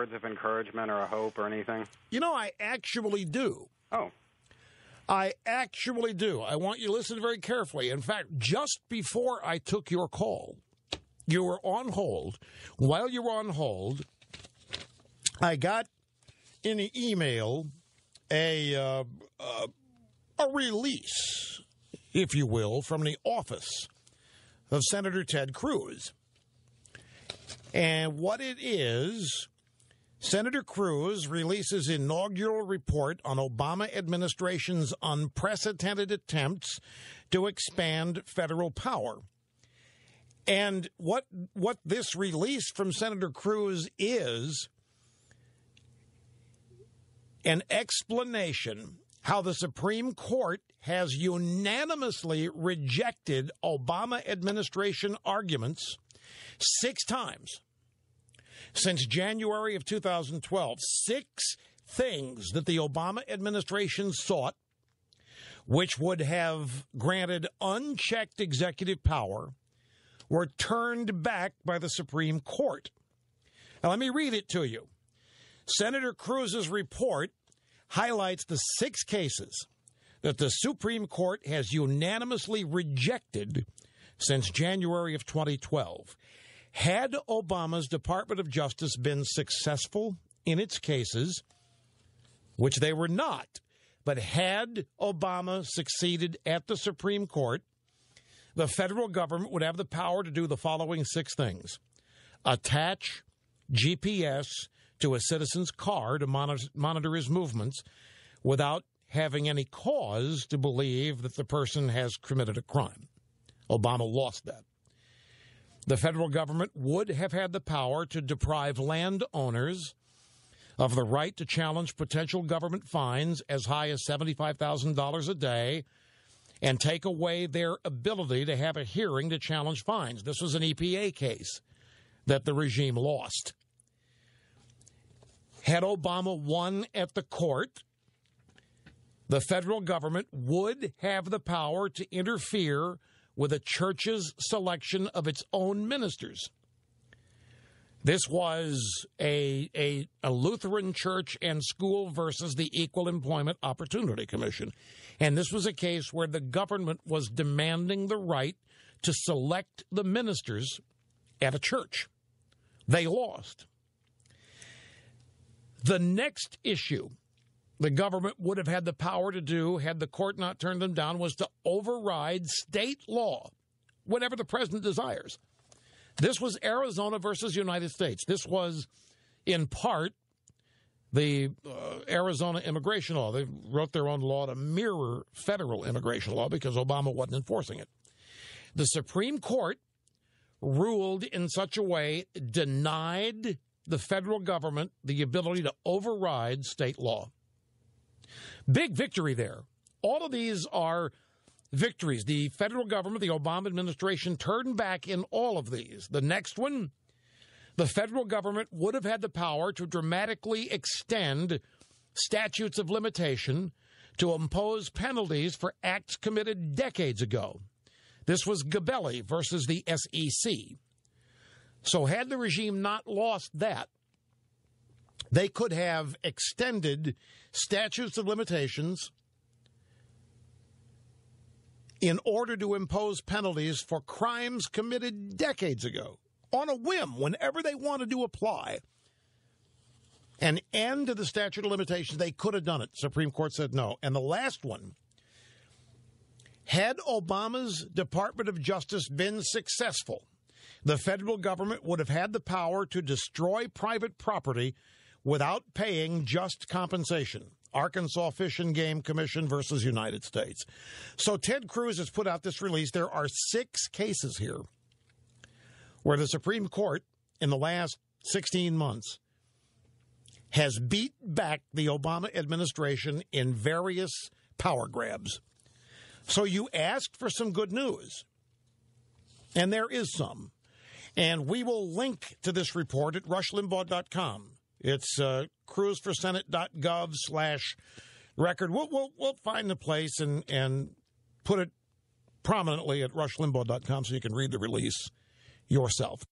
words of encouragement or a hope or anything? You know, I actually do. Oh. I actually do. I want you to listen very carefully. In fact, just before I took your call, you were on hold. While you were on hold, I got in the email a release, if you will, from the office of Senator Ted Cruz. And what it is, Senator Cruz releases inaugural report on Obama administration's unprecedented attempts to expand federal power. And what this release from Senator Cruz is an explanation how the Supreme Court has unanimously rejected Obama administration arguments 6 times since January of 2012. 6 things that the Obama administration sought, which would have granted unchecked executive power, were turned back by the Supreme Court. Now, let me read it to you. Senator Cruz's report highlights the 6 cases that the Supreme Court has unanimously rejected since January of 2012. Had Obama's Department of Justice been successful in its cases, which they were not, but had Obama succeeded at the Supreme Court, the federal government would have the power to do the following 6 things: attach GPS to a citizen's car to monitor his movements without having any cause to believe that the person has committed a crime. Obama lost that. The federal government would have had the power to deprive landowners of the right to challenge potential government fines as high as $75,000 a day and take away their ability to have a hearing to challenge fines. This was an EPA case that the regime lost. Had Obama won at the court, the federal government would have the power to interfere with a church's selection of its own ministers. This was a Lutheran church and school versus the Equal Employment Opportunity Commission. And this was a case where the government was demanding the right to select the ministers at a church. They lost. The next issue the government would have had the power to do, had the court not turned them down, was to override state law, whatever the president desires. This was Arizona versus United States. This was, in part, the Arizona immigration law. They wrote their own law to mirror federal immigration law because Obama wasn't enforcing it. The Supreme Court ruled in such a way, denied the federal government the ability to override state law. Big victory there. All of these are victories. The federal government, the Obama administration, turned back in all of these. The next one, the federal government would have had the power to dramatically extend statutes of limitation to impose penalties for acts committed decades ago. This was Gabelli versus the SEC. So had the regime not lost that, they could have extended statutes of limitations in order to impose penalties for crimes committed decades ago on a whim, whenever they wanted to apply an end to the statute of limitations. They could have done it. Supreme Court said no. And the last one, had Obama's Department of Justice been successful, the federal government would have had the power to destroy private property without paying just compensation. Arkansas Fish and Game Commission versus United States. So Ted Cruz has put out this release. There are 6 cases here where the Supreme Court in the last 16 months has beat back the Obama administration in various power grabs. So you asked for some good news, and there is some. And we will link to this report at rushlimbaugh.com. It's cruzforsenate.gov/record. We'll find the place and put it prominently at rushlimbaugh.com so you can read the release yourself.